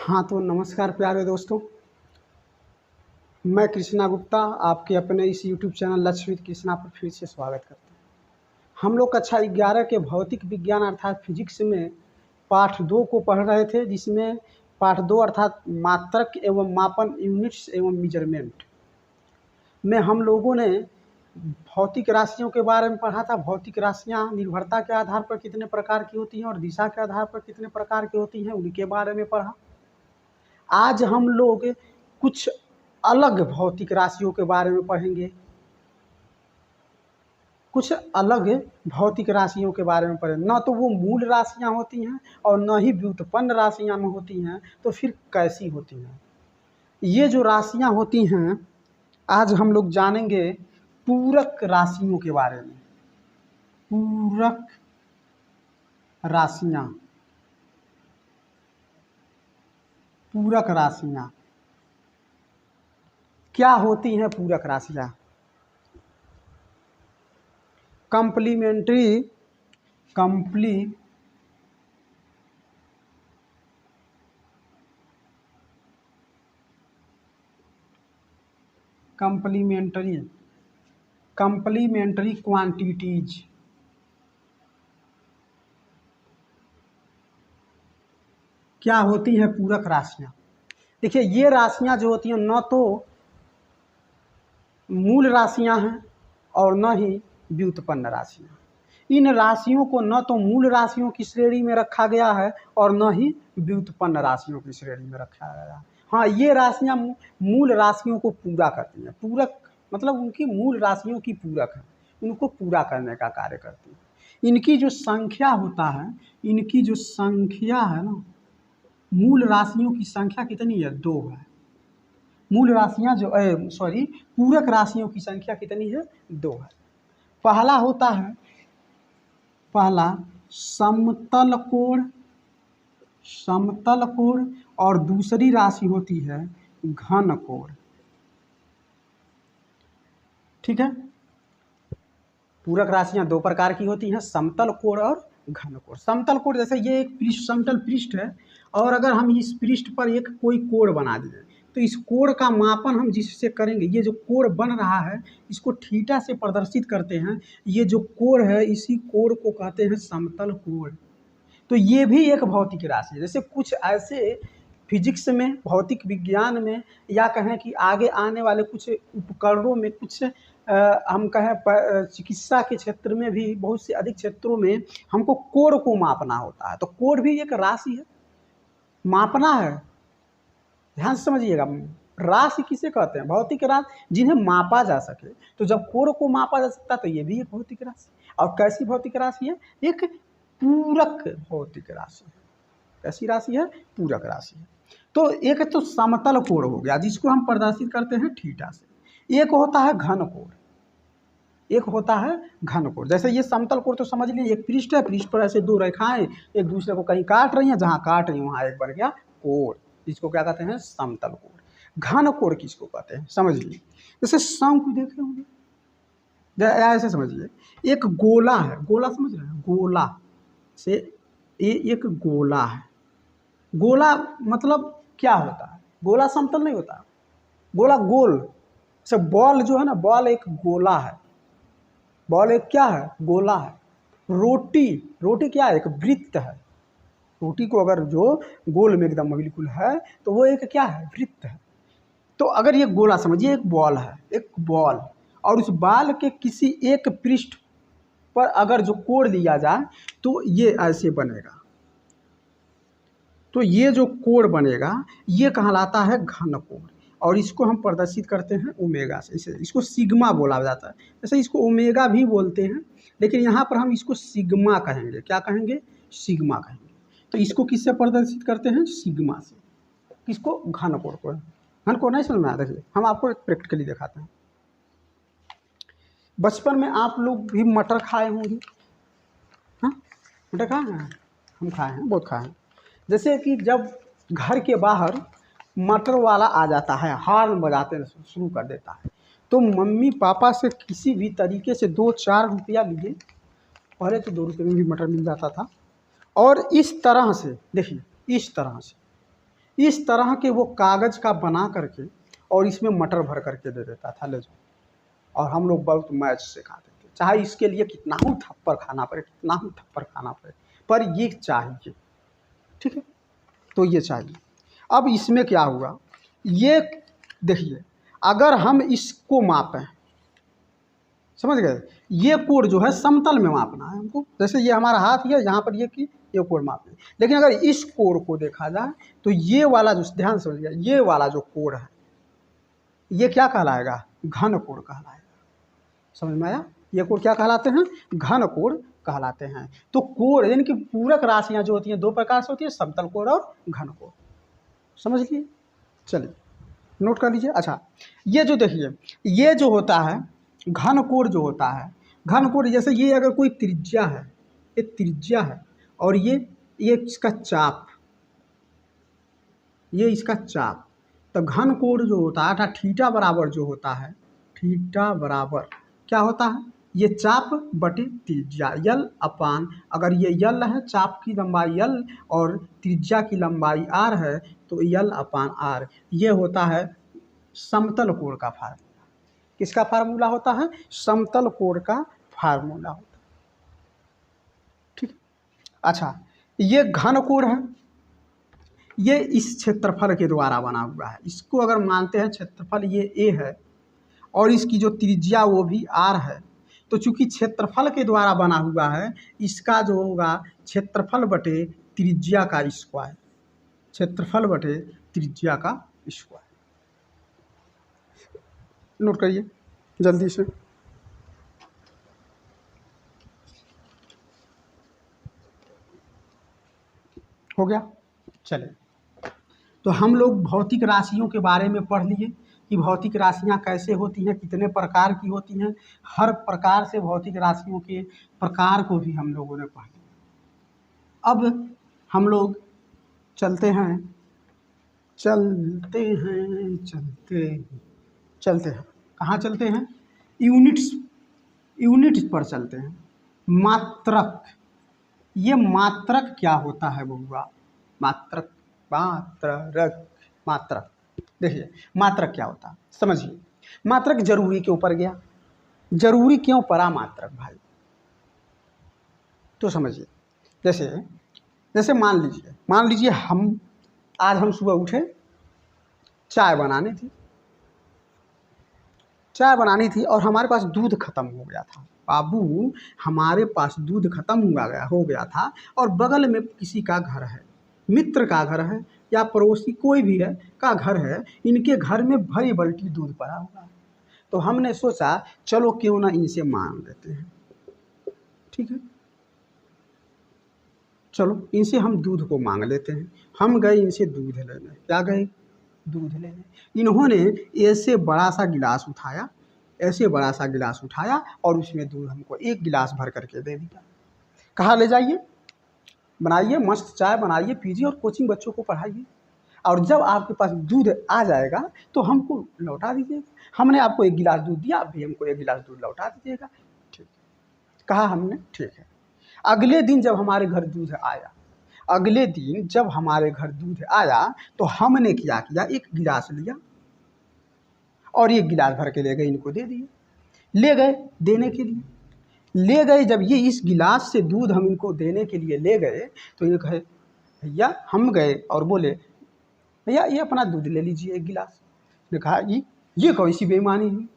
हाँ तो नमस्कार प्यारे दोस्तों, मैं कृष्णा गुप्ता आपके अपने इस यूट्यूब चैनल लक्ष्य विद कृष्णा पर फिर से स्वागत करता हूँ। हम लोग कक्षा 11 के भौतिक विज्ञान अर्थात फिजिक्स में पाठ 2 को पढ़ रहे थे, जिसमें पाठ 2 अर्थात मात्रक एवं मापन यूनिट्स एवं मेजरमेंट में हम लोगों ने भौतिक राशियों के बारे में पढ़ा था। भौतिक राशियाँ निर्भरता के आधार पर कितने प्रकार की होती हैं और दिशा के आधार पर कितने प्रकार की होती हैं, उनके बारे में पढ़ा। आज हम लोग कुछ अलग भौतिक राशियों के बारे में पढ़ेंगे, कुछ अलग भौतिक राशियों के बारे में पढ़ेंगे। न तो वो मूल राशियां होती हैं और न ही व्युत्पन्न राशियां में होती हैं, तो फिर कैसी होती हैं ये जो राशियां होती हैं। आज हम लोग जानेंगे पूरक राशियों के बारे में। पूरक राशियां, पूरक राशियां क्या होती हैं? पूरक राशियां कंप्लीमेंट्री कंप्लीमेंट्री क्वांटिटीज क्या होती हैं? पूरक राशियां। देखिए, ये राशियां जो होती हैं न तो मूल राशियां हैं और न ही व्युत्पन्न राशियां। इन राशियों को न तो मूल राशियों की श्रेणी में रखा गया है और न ही व्युत्पन्न राशियों की श्रेणी में रखा गया है। हाँ, ये राशियां मूल राशियों को पूरा करती हैं। पूरक मतलब उनकी मूल राशियों की पूरक है, उनको पूरा करने का कार्य करती है। इनकी जो संख्या होता है, इनकी जो संख्या है ना, मूल राशियों की संख्या कितनी है? 2 है। मूल राशियां जो पूरक राशियों की संख्या कितनी है? 2 है। पहला होता है, पहला समतल कोण और दूसरी राशि होती है घन कोण। ठीक है, पूरक राशियां 2 प्रकार की होती हैं, समतल कोण और घन कोण। समतल कोण जैसे ये एक पृष्ठ, समतल पृष्ठ है और अगर हम इस पृष्ठ पर एक कोई कोण बना दें तो इस कोण का मापन हम जिससे करेंगे, ये जो कोण बन रहा है इसको थीटा से प्रदर्शित करते हैं। ये जो कोण है, इसी कोण को कहते हैं समतल कोण। तो ये भी एक भौतिक राशि है। जैसे कुछ ऐसे फिजिक्स में, भौतिक विज्ञान में, या कहें कि आगे आने वाले कुछ उपकरणों में, कुछ हम कहें चिकित्सा के क्षेत्र में भी, बहुत से अधिक क्षेत्रों में हमको कोण को मापना होता है। तो कोण भी एक राशि है, मापना है। ध्यान से समझिएगा, राशि किसे कहते हैं? भौतिक राशि जिन्हें मापा जा सके। तो जब कोण को मापा जा सकता है तो ये भी एक भौतिक राशि। और कैसी भौतिक राशि है? एक पूरक भौतिक राशि है। कैसी राशि है? पूरक राशि है। तो एक तो समतल कोण हो गया, जिसको हम प्रदर्शित करते हैं थीटा से। एक होता है घन कोण, एक होता है घन कोण। जैसे ये समतल कोण तो समझ लीजिए, एक पृष्ठ है, पृष्ठ पर ऐसे 2 रेखाएं एक दूसरे को कहीं काट रही हैं, जहां काट रही हैं वहां एक बन गया कोण, जिसको क्या कहते हैं? समतल कोण। घन कोण किसको कहते हैं? समझ लीजिए, जैसे शंकु देखे होंगे, ऐसे समझिए, एक गोला है, गोला समझ रहे हैं? गोला से ये एक गोला है। गोला मतलब क्या होता है? गोला समतल नहीं होता, गोला गोल। जैसे बॉल जो है ना, बॉल एक गोला है, बॉल एक क्या है? गोला है। रोटी क्या है? एक वृत्त है। रोटी को अगर जो गोल में एकदम बिल्कुल है तो वो एक क्या है? वृत्त है। तो अगर ये गोला समझिए, एक बॉल है, एक बॉल, और उस बॉल के किसी एक पृष्ठ पर अगर जो कोण लिया जाए तो ये ऐसे बनेगा। तो ये जो कोण बनेगा ये कहलाता है घन कोण, और इसको हम प्रदर्शित करते हैं ओमेगा से। इसको सिग्मा बोला जाता है। जैसे इसको ओमेगा भी बोलते हैं, लेकिन यहाँ पर हम इसको सिग्मा कहेंगे। क्या कहेंगे? सिग्मा कहेंगे। तो इसको किससे प्रदर्शित करते हैं? सिग्मा से। किसको? घन कोण को। घन कोण नहीं समझ में आया? देखिए, हम आपको एक प्रैक्टिकली दिखाते हैं। बचपन में आप लोग भी मटर खाए होंगे। हाँ, मटर खाए हैं? हम खाए हैं, बहुत खाए हैं। जैसे कि जब घर के बाहर मटर वाला आ जाता है, हॉर्न बजाते शुरू कर देता है, तो मम्मी पापा से किसी भी तरीके से 2-4 रुपया लिए। पहले तो 2 रुपये में भी मटर मिल जाता था। और इस तरह से देखिए, इस तरह से इस तरह के वो कागज़ का बना करके और इसमें मटर भर करके दे देता था, ले जाओ। और हम लोग बहुत मैच से खाते थे, चाहे इसके लिए कितना ही थप्पड़ खाना पड़े, कितना ही थप्पड़ खाना पड़े, पर ये चाहिए। ठीक है, तो ये चाहिए। अब इसमें क्या हुआ, ये देखिए, अगर हम इसको मापें, समझ गए, ये कोण जो है समतल में मापना है हमको। जैसे ये हमारा हाथ है, यहाँ पर ये की ये कोण मापना है। लेकिन अगर इस कोण को देखा जाए तो ये वाला जो, ध्यान से समझिएगा, ये वाला जो कोण है ये क्या कहलाएगा, घन कोण कहलाएगा। समझ में आया, ये कोण क्या कहलाते हैं, घन कोण कहलाते हैं। तो कोण यानी कि पूरक राशियां जो होती हैं दो प्रकार से होती है, समतल कोण और घन कोण। समझ लिए, चलिए नोट कर लीजिए। अच्छा, ये जो देखिए, ये जो होता है घन कोण जो होता है, घन कोण जैसे ये अगर कोई त्रिज्या है, ये त्रिज्या है, और ये इसका चाप, ये इसका चाप, तो घन कोण जो होता है अर्थात थीटा बराबर जो होता है, थीटा बराबर क्या होता है, ये चाप बटे त्रिज्या, यल अपान, अगर ये यल है, चाप की लंबाई यल और त्रिज्या की लंबाई आर है, तो यल अपान आर, ये होता है समतल कोण का फार्मूला। किसका फार्मूला होता है, समतल कोण का फार्मूला होता है। ठीक, अच्छा, ये घन कोण है, ये इस क्षेत्रफल के द्वारा बना हुआ है। इसको अगर मानते हैं क्षेत्रफल ये ए है और इसकी जो त्रिज्या वो भी आर है, तो चूंकि क्षेत्रफल के द्वारा बना हुआ है, इसका जो होगा क्षेत्रफल बटे त्रिज्या का स्क्वायर, क्षेत्रफल बटे त्रिज्या का स्क्वायर। नोट करिए जल्दी से। हो गया, चले। तो हम लोग भौतिक राशियों के बारे में पढ़ लिए कि भौतिक राशियां कैसे होती हैं, कितने प्रकार की होती हैं। हर प्रकार से भौतिक राशियों के प्रकार को भी हम लोगों ने पढ़ लिया। अब हम लोग चलते हैं, चलते हैं, चलते चलते हैं, कहाँ चलते हैं, यूनिट्स, यूनिट्स पर चलते हैं। मात्रक, ये मात्रक क्या होता है बबुआ, मात्रक, मात्रक, मात्रक, देखिए मात्रक क्या होता है समझिए। मात्रक जरूरी के ऊपर गया, जरूरी क्यों पड़ा मात्रक भाई, तो समझिए। जैसे जैसे मान लीजिए हम सुबह उठे, चाय बनानी थी और हमारे पास दूध खत्म हो गया था। बाबू, हमारे पास दूध खत्म हो गया था और बगल में किसी का घर है, मित्र का घर है या पड़ोसी कोई भी है का घर है, इनके घर में भरी बाल्टी दूध पड़ा हुआ है। तो हमने सोचा चलो क्यों ना इनसे मांग लेते हैं। ठीक है, चलो इनसे हम दूध को मांग लेते हैं। हम गए इनसे दूध लेने, क्या गए, दूध लेने। इन्होंने ऐसे बड़ा सा गिलास उठाया, ऐसे बड़ा सा गिलास उठाया और उसमें दूध हमको एक गिलास भर करके दे दिया। कहाँ ले जाइए, बनाइए, मस्त चाय बनाइए, पीजिए और कोचिंग बच्चों को पढ़ाइए, और जब आपके पास दूध आ जाएगा तो हमको लौटा दीजिएगा। हमने आपको एक गिलास दूध दिया, आप भी हमको एक गिलास दूध लौटा दीजिएगा। ठीक, कहा हमने, ठीक है। अगले दिन जब हमारे घर दूध आया, अगले दिन जब हमारे घर दूध आया तो हमने क्या किया, एक गिलास लिया और एक गिलास भर के ले गए, इनको दे दिए। ले गए देने के लिए, ले गए, जब ये इस गिलास से दूध हम इनको देने के लिए ले गए तो ये कहे भैया, हम गए और बोले भैया ये अपना दूध ले लीजिए एक गिलास। ने कहा ये कौन सी बेईमानी हुई,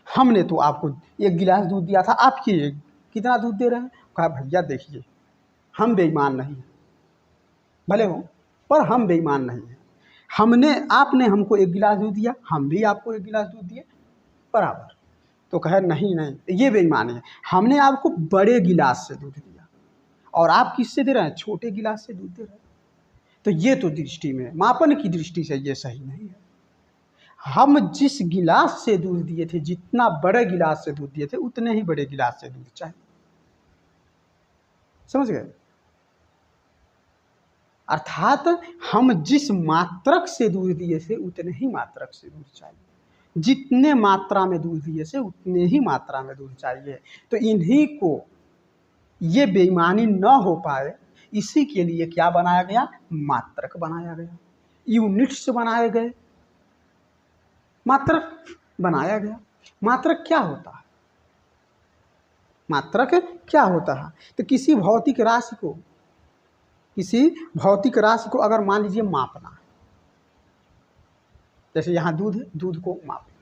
हमने तो आपको एक गिलास दूध दिया था, आप कितना दूध दे रहे हैं। कहा भैया देखिए, हम बेईमान नहीं हैं, भले हो पर हम बेईमान नहीं हैं। आपने हमको एक गिलास दूध दिया, हम भी आपको एक गिलास दूध दिए बराबर। तो कहे नहीं ये बेईमानी है, हमने आपको बड़े गिलास से दूध दिया और आप किससे दे रहे हैं, छोटे गिलास से दूध दे रहे हैं। तो ये तो दृष्टि में, मापन की दृष्टि से ये सही नहीं है। हम जिस गिलास से दूध दिए थे, जितना बड़े गिलास से दूध दिए थे, उतने ही बड़े गिलास से दूध चाहिए। समझ गए, अर्थात हम जिस मात्रक से दूध दिए थे उतने ही मात्रक से दूध चाहिए, जितने मात्रा में दूध दिए थे उतने ही मात्रा में दूध चाहिए। तो इन्हीं को ये बेईमानी न हो पाए, इसी के लिए क्या बनाया गया, मात्रक बनाया गया। यूनिट्स बनाए गए, मात्रक बनाया गया। मात्रक क्या होता है? मात्रक क्या होता है? तो किसी भौतिक राशि को अगर मान लीजिए मापना है, जैसे यहाँ दूध है, दूध को मापना,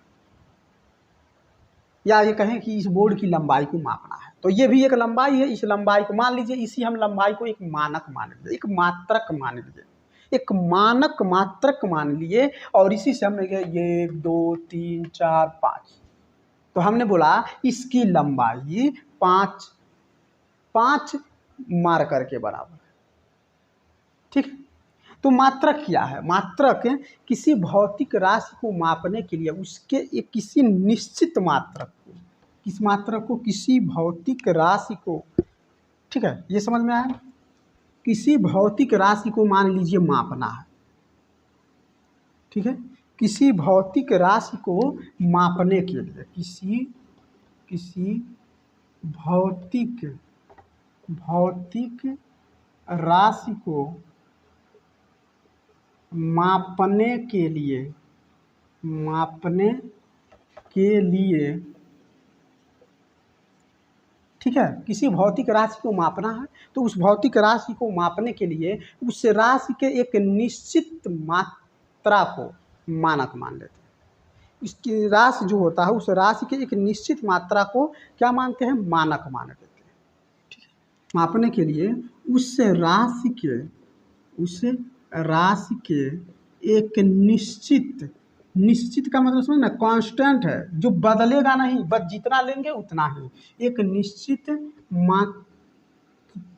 या ये कहें कि इस बोर्ड की लंबाई को मापना है, तो ये भी एक लंबाई है। इस लंबाई को मान लीजिए, इसी हम लंबाई को एक मानक मान लीजिए, एक मात्रक मान लीजिए, एक मानक मात्रक मान लिए, और इसी से हमने कहा 1 2 3 4 5, तो हमने बोला इसकी लंबाई 5 मार्कर के बराबर है। ठीक है, तो मात्रक क्या है? मात्रक किसी भौतिक राशि को मापने के लिए उसके एक किसी निश्चित मात्रक को, किस मात्रक को? किसी भौतिक राशि को। ठीक है, ये समझ में आया? किसी भौतिक राशि को मान लीजिए मापना है। ठीक है, किसी भौतिक राशि को मापने के लिए, किसी भौतिक राशि को मापने के लिए, ठीक है, किसी भौतिक राशि को मापना है, तो उस भौतिक राशि को मापने के लिए उस राशि के एक निश्चित मात्रा को मानक मान लेते हैं। इसकी राशि जो होता है, उस राशि के एक निश्चित मात्रा को क्या मानते हैं? मानक मान लेते हैं। ठीक है, मापने के लिए उस राशि के एक निश्चित का मतलब समझ ना, कांस्टेंट है, जो बदलेगा नहीं, बस जितना लेंगे उतना ही, एक निश्चित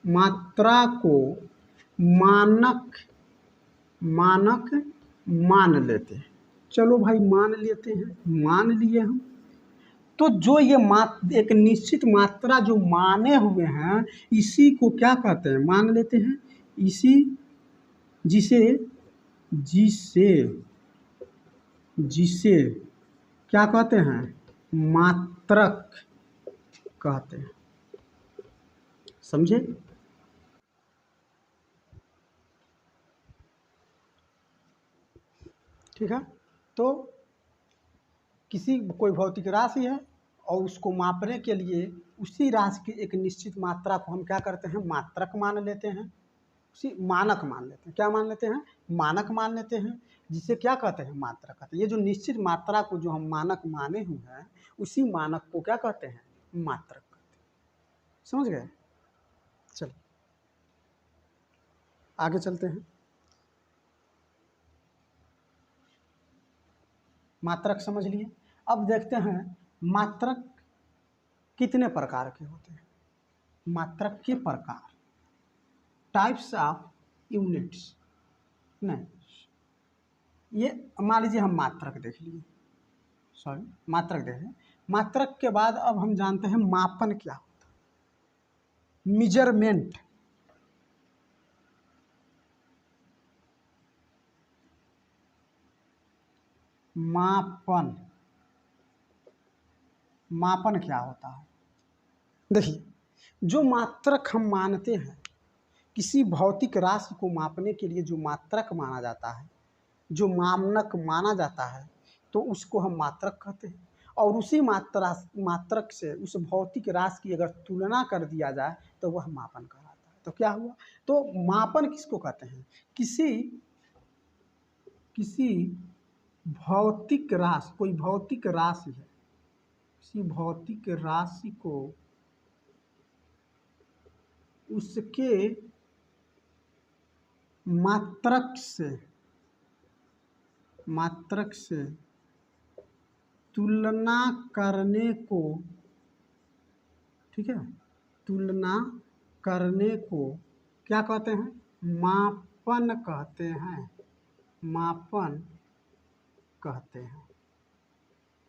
मात्रा को मानक मान लेते हैं। चलो भाई मान लेते हैं, मान लिए हम। तो जो ये एक निश्चित मात्रा जो माने हुए हैं, इसी को क्या कहते हैं? मान लेते हैं इसी, जिसे क्या कहते हैं? मात्रक कहते हैं। समझे? ठीक है, तो कोई भौतिक राशि है और उसको मापने के लिए उसी राशि की एक निश्चित मात्रा को हम क्या करते हैं? मात्रक मान लेते हैं, उसी मानक मान लेते हैं। क्या मान लेते हैं? मानक मान लेते हैं, जिसे क्या कहते हैं? मात्रक कहते हैं। ये जो निश्चित मात्रा को जो हम मानक माने हुए हैं, उसी मानक को क्या कहते हैं? मात्रक कहते हैं। समझ गए? चलिए आगे चलते हैं। मात्रक समझ लिए, अब देखते हैं मात्रक कितने प्रकार के होते हैं। मात्रक के प्रकार, टाइप्स ऑफ यूनिट्स। नहीं, ये मान लीजिए हम मात्रक देख लिए, मात्रक देखें। मात्रक के बाद अब हम जानते हैं मापन क्या होता है, मेजरमेंट। मापन क्या होता है? देखिए, जो मात्रक हम मानते हैं, किसी भौतिक राशि को मापने के लिए जो मात्रक माना जाता है, जो मानक माना जाता है, तो उसको हम मात्रक कहते हैं। और उसी मात्रक से उस भौतिक राशि की अगर तुलना कर दिया जाए तो वह मापन कहलाता है। तो क्या हुआ? तो मापन किसको कहते हैं? किसी भौतिक राशि, कोई भौतिक राशि है, किसी भौतिक राशि को उसके मात्रक से तुलना करने को, ठीक है, तुलना करने को क्या कहते हैं? मापन कहते हैं। मापन कहते हैं।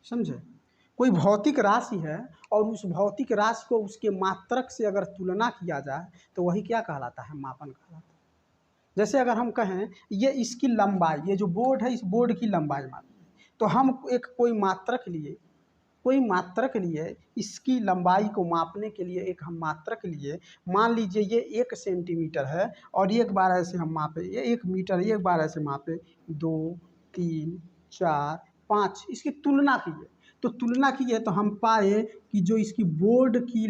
समझे? कोई भौतिक राशि है और उस भौतिक राशि को उसके मात्रक से अगर तुलना किया जाए तो वही क्या कहलाता है? मापन कहलाता है। जैसे अगर हम कहें ये इसकी लंबाई, ये जो बोर्ड है, इस बोर्ड की लंबाई मापी, तो हम एक कोई मात्रक लिए, कोई मात्रक लिए इसकी लंबाई को मापने के लिए एक हम मात्रक लिए, मान लीजिए ये 1 सेंटीमीटर है और एक बार ऐसे हम मापे, ये 1 मीटर एक बार ऐसे मापे, 2 3 4 5, इसकी तुलना कीजिए। तो तुलना कीजिए तो हम पाए कि जो इसकी बोर्ड की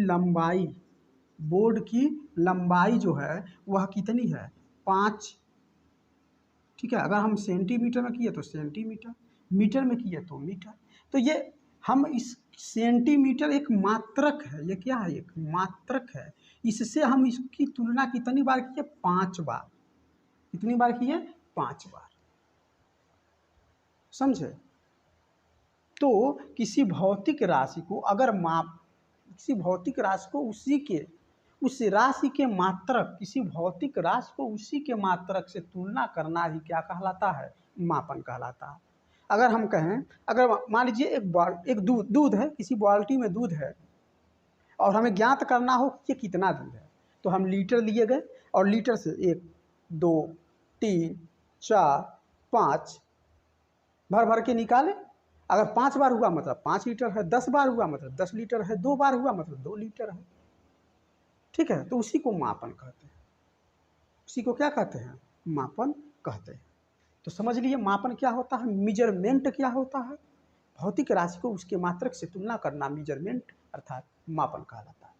लंबाई जो है वह कितनी है, 5। ठीक है, अगर हम सेंटीमीटर में किए तो सेंटीमीटर, मीटर में किए तो मीटर। तो ये हम इस सेंटीमीटर एक मात्रक है, ये क्या है, एक मात्रक है। इससे हम इसकी तुलना कितनी बार किए, 5 बार। कितनी बार किए, 5 बार। समझे? तो किसी भौतिक राशि को अगर किसी भौतिक राशि को उस राशि के मात्रक, किसी भौतिक राशि को उसी के मात्रक से तुलना करना ही क्या कहलाता है, मापन कहलाता है। अगर हम कहें, अगर मान लीजिए एक दूध है, किसी बाल्टी में दूध है और हमें ज्ञात करना हो कि ये कितना दूध है, तो हम लीटर लिए गए और लीटर से 1 2 3 4 5 भर भर के निकाले। अगर 5 बार हुआ मतलब 5 लीटर है, 10 बार हुआ मतलब 10 लीटर है, 2 बार हुआ मतलब 2 लीटर है। ठीक है, तो उसी को मापन कहते हैं। उसी को क्या कहते हैं, मापन कहते हैं। तो समझ लिए मापन क्या होता है, मेजरमेंट क्या होता है। भौतिक राशि को उसके मात्रक से तुलना करना मेजरमेंट अर्थात मापन कहलाता है।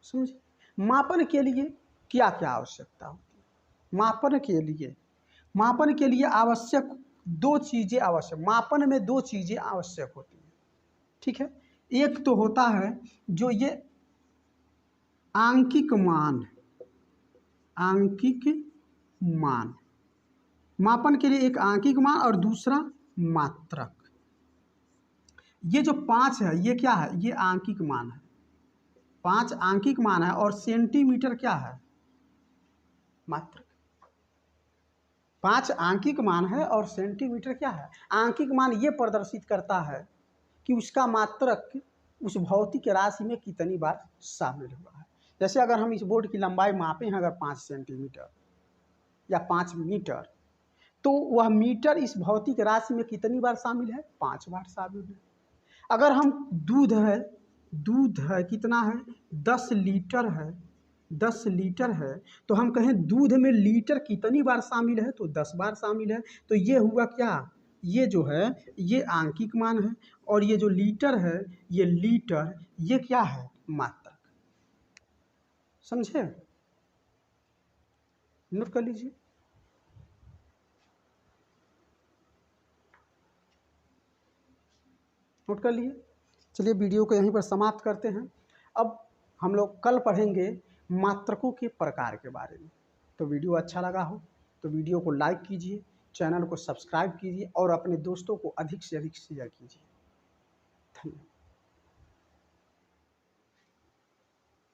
समझे? मापन के लिए क्या क्या आवश्यकता होती है, मापन के लिए आवश्यक 2 चीज़ें आवश्यक, मापन में 2 चीज़ें आवश्यक होती हैं। ठीक है, एक तो होता है जो ये आंकिक मान, मापन के लिए एक आंकिक मान और दूसरा मात्रक। ये जो 5 है ये क्या है, ये आंकिक मान है, 5 आंकिक मान है और सेंटीमीटर क्या है, मात्रक। 5 आंकिक मान है और सेंटीमीटर क्या है, आंकिक मान। ये प्रदर्शित करता है कि उसका मात्रक उस भौतिक राशि में कितनी बार शामिल हुआ है। जैसे अगर हम इस बोर्ड की लंबाई मापे हैं अगर 5 सेंटीमीटर या 5 मीटर, तो वह मीटर इस भौतिक राशि में कितनी बार शामिल है, 5 बार शामिल है। अगर हम दूध है कितना है, 10 लीटर है, 10 लीटर है, तो हम कहें दूध में लीटर कितनी बार शामिल है, तो 10 बार शामिल है। तो ये हुआ क्या, ये जो है ये आंकिक मान है और ये जो लीटर है, ये लीटर, ये क्या है, मात्रक। समझे? नोट कर लीजिए। नोट कर लिए। चलिए वीडियो को यहीं पर समाप्त करते हैं। अब हम लोग कल पढ़ेंगे मात्रकों के प्रकार के बारे में। तो वीडियो अच्छा लगा हो तो वीडियो को लाइक कीजिए, चैनल को सब्सक्राइब कीजिए और अपने दोस्तों को अधिक से अधिक शेयर कीजिए। धन्यवाद।